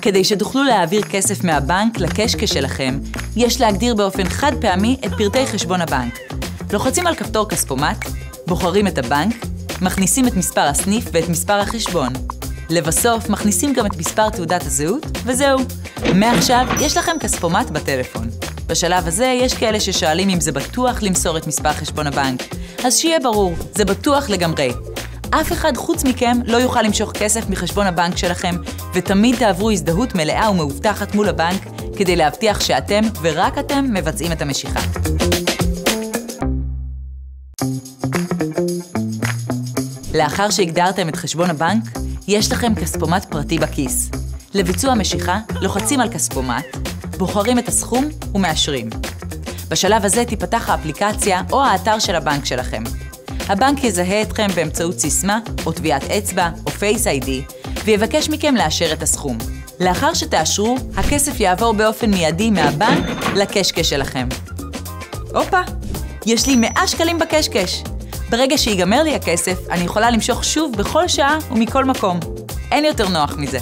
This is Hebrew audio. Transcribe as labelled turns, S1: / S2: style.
S1: כדי שתוכלו להעביר כסף מהבנק לקשקש שלכם, יש להגדיר באופן חד פעמי את פרטי חשבון הבנק. לוחצים על כפתור כספומט, בוחרים את הבנק, מכניסים את מספר הסניף ואת מספר החשבון. לבסוף, מכניסים גם את מספר תעודת הזהות, וזהו. מעכשיו, יש לכם כספומט בטלפון. בשלב הזה, יש כאלה ששואלים אם זה בטוח למסור את מספר חשבון הבנק. אז שיהיה ברור, זה בטוח לגמרי. אף אחד חוץ מכם לא יוכל למשוך כסף מחשבון הבנק שלכם, ותמיד תעברו הזדהות מלאה ומאובטחת מול הבנק, כדי להבטיח שאתם ורק אתם מבצעים את המשיכה. לאחר שהגדרתם את חשבון הבנק, יש לכם כספומט פרטי בכיס. לביצוע משיכה, לוחצים על כספומט, בוחרים את הסכום ומאשרים. בשלב הזה תיפתח האפליקציה או האתר של הבנק שלכם. הבנק יזהה אתכם באמצעות סיסמה או טביעת אצבע או Face ID, ויבקש מכם לאשר את הסכום. לאחר שתאשרו, הכסף יעבור באופן מיידי מהבנק לקשקש שלכם. הופה, יש לי 100 שקלים בקשקש. ברגע שיגמר לי הכסף, אני יכולה למשוך שוב בכל שעה ומכל מקום. אין יותר נוח מזה.